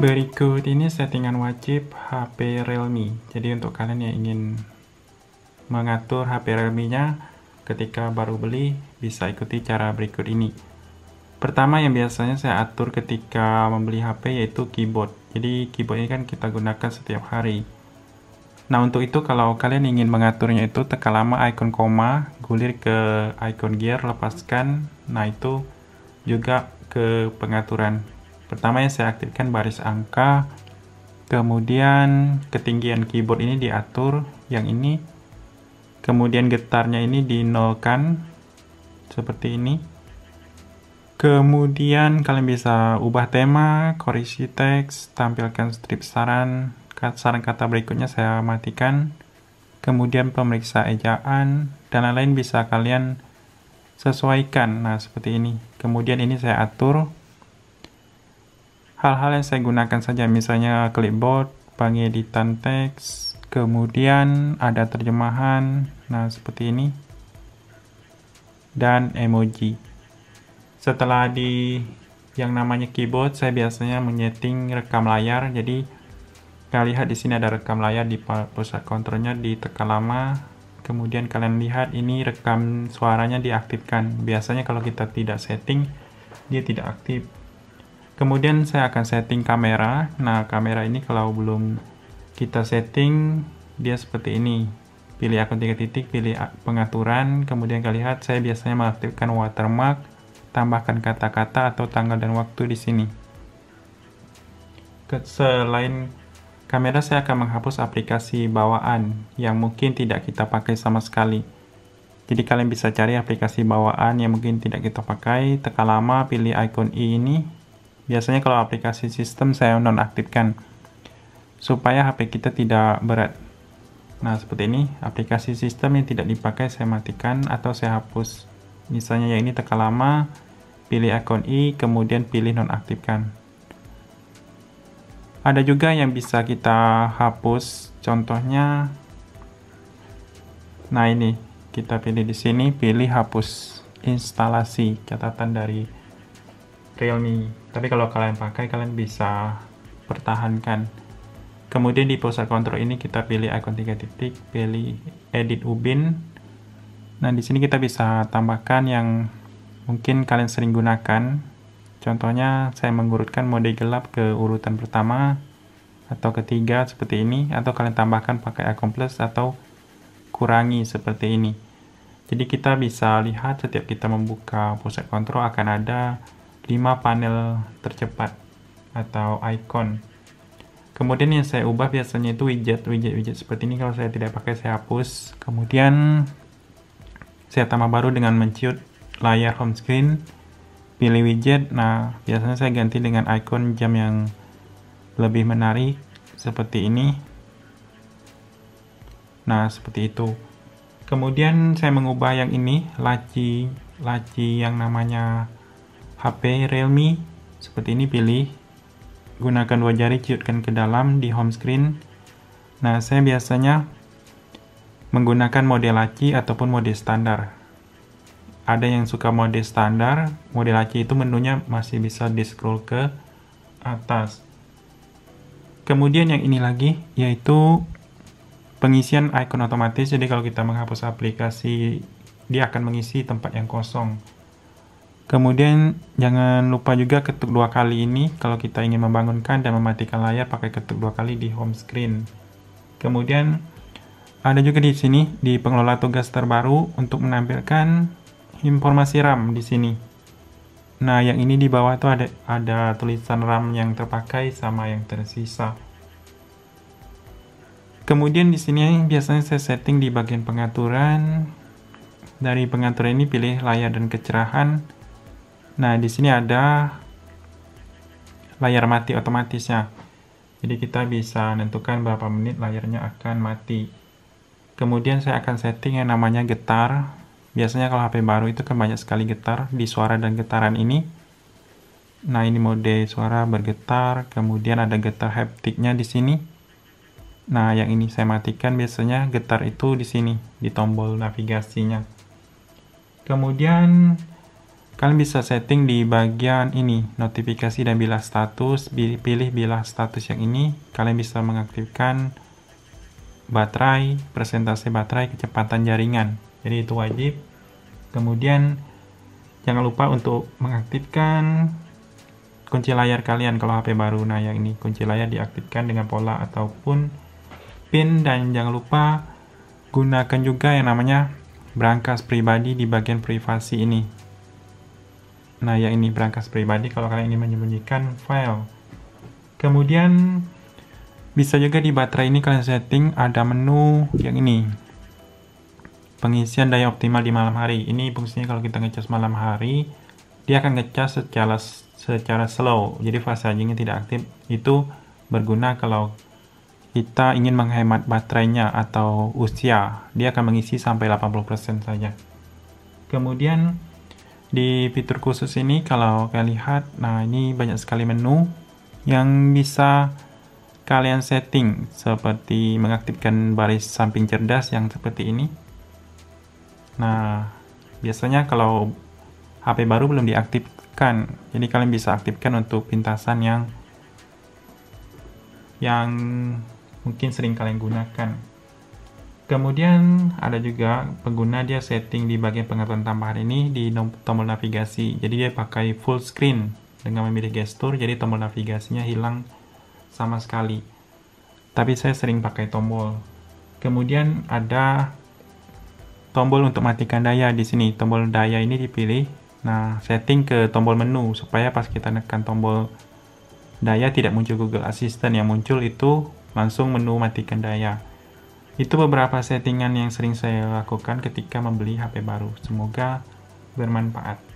Berikut ini settingan wajib HP Realme. Jadi untuk kalian yang ingin mengatur HP Realme-nya ketika baru beli, bisa ikuti cara berikut ini. Pertama yang biasanya saya atur ketika membeli HP yaitu keyboard. Jadi keyboard ini kan kita gunakan setiap hari. Nah untuk itu kalau kalian ingin mengaturnya itu tekan lama icon koma, gulir ke icon gear, lepaskan. Nah itu juga ke pengaturan. Pertama yang saya aktifkan baris angka, kemudian ketinggian keyboard ini diatur, yang ini. Kemudian getarnya ini dinolkan, seperti ini. Kemudian kalian bisa ubah tema, korisi teks, tampilkan strip saran kata berikutnya saya matikan. Kemudian pemeriksa ejaan, dan lain-lain bisa kalian sesuaikan. Nah, seperti ini. Kemudian ini saya atur hal-hal yang saya gunakan saja, misalnya clipboard, pengeditan teks, kemudian ada terjemahan, nah seperti ini, dan emoji. Setelah di yang namanya keyboard, saya biasanya menyeting rekam layar. Jadi kalian lihat di sini ada rekam layar di pusat kontrolnya, ditekan lama. Kemudian kalian lihat ini rekam suaranya diaktifkan. Biasanya kalau kita tidak setting, dia tidak aktif. Kemudian saya akan setting kamera. Nah, kamera ini kalau belum kita setting, dia seperti ini. Pilih akun 3 titik, pilih pengaturan. Kemudian kalian lihat, saya biasanya mengaktifkan watermark, tambahkan kata-kata atau tanggal dan waktu di sini. Selain kamera, saya akan menghapus aplikasi bawaan yang mungkin tidak kita pakai sama sekali. Jadi kalian bisa cari aplikasi bawaan yang mungkin tidak kita pakai, tekan lama, pilih icon i ini. Biasanya kalau aplikasi sistem saya nonaktifkan supaya HP kita tidak berat. Nah seperti ini, aplikasi sistem yang tidak dipakai saya matikan atau saya hapus. Misalnya yang ini tekan lama, pilih icon i, kemudian pilih nonaktifkan. Ada juga yang bisa kita hapus, contohnya, nah ini kita pilih di sini, pilih hapus instalasi catatan dari Realme. Tapi kalau kalian pakai, kalian bisa pertahankan. Kemudian di pusat kontrol ini kita pilih icon 3 titik, pilih edit ubin. Nah di sini kita bisa tambahkan yang mungkin kalian sering gunakan. Contohnya saya mengurutkan mode gelap ke urutan pertama atau ketiga seperti ini, atau kalian tambahkan pakai icon plus atau kurangi seperti ini. Jadi kita bisa lihat setiap kita membuka pusat kontrol akan ada 5 panel tercepat atau icon. Kemudian yang saya ubah biasanya itu widget seperti ini. Kalau saya tidak pakai, saya hapus. Kemudian saya tambah baru dengan menciut layar home screen, pilih widget. Nah biasanya saya ganti dengan icon jam yang lebih menarik seperti ini. Nah seperti itu. Kemudian saya mengubah yang ini, laci yang namanya HP Realme seperti ini. Pilih, gunakan 2 jari, ciutkan ke dalam di home screen. Nah saya biasanya menggunakan mode laci ataupun mode standar. Ada yang suka mode standar, mode laci itu menunya masih bisa di scroll ke atas. Kemudian yang ini lagi yaitu pengisian icon otomatis. Jadi kalau kita menghapus aplikasi, dia akan mengisi tempat yang kosong. Kemudian jangan lupa juga ketuk 2 kali ini kalau kita ingin membangunkan dan mematikan layar, pakai ketuk 2 kali di home screen. Kemudian ada juga di sini di pengelola tugas terbaru untuk menampilkan informasi RAM di sini. Nah, yang ini di bawah tuh ada tulisan RAM yang terpakai sama yang tersisa. Kemudian di sini biasanya saya setting di bagian pengaturan. Dari pengaturan ini pilih layar dan kecerahan. Nah, di sini ada layar mati otomatisnya. Jadi kita bisa menentukan berapa menit layarnya akan mati. Kemudian saya akan setting yang namanya getar. Biasanya kalau HP baru itu kan banyak sekali getar di suara dan getaran ini. Nah, ini mode suara bergetar, kemudian ada getar haptiknya di sini. Nah, yang ini saya matikan, biasanya getar itu di sini, di tombol navigasinya. Kemudian Kalian bisa setting di bagian ini, notifikasi dan bilas status. Pilih bilas status yang ini, kalian bisa mengaktifkan baterai, persentase baterai, kecepatan jaringan. Jadi itu wajib. Kemudian jangan lupa untuk mengaktifkan kunci layar kalian kalau HP baru. Nah, yang ini kunci layar diaktifkan dengan pola ataupun pin, dan jangan lupa gunakan juga yang namanya brankas pribadi di bagian privasi ini. Nah, yang ini brankas pribadi kalau kalian ingin menyembunyikan file. Kemudian bisa juga di baterai ini kalian setting ada menu yang ini, pengisian daya optimal di malam hari. Ini fungsinya kalau kita ngecas malam hari, dia akan ngecas secara slow, jadi fast chargingnya tidak aktif. Itu berguna kalau kita ingin menghemat baterainya atau usia, dia akan mengisi sampai 80% saja. Kemudian di fitur khusus ini kalau kalian lihat, nah ini banyak sekali menu yang bisa kalian setting, seperti mengaktifkan baris samping cerdas yang seperti ini. Nah, biasanya kalau HP baru belum diaktifkan, jadi kalian bisa aktifkan untuk pintasan yang mungkin sering kalian gunakan. Kemudian ada juga pengguna dia setting di bagian pengaturan tambahan ini di tombol navigasi. Jadi dia pakai full screen dengan memilih gestur, jadi tombol navigasinya hilang sama sekali. Tapi saya sering pakai tombol. Kemudian ada tombol untuk matikan daya di sini. Tombol daya ini dipilih. Nah, setting ke tombol menu supaya pas kita tekan tombol daya tidak muncul Google Assistant, yang muncul itu langsung menu matikan daya. Itu beberapa settingan yang sering saya lakukan ketika membeli HP baru. Semoga bermanfaat.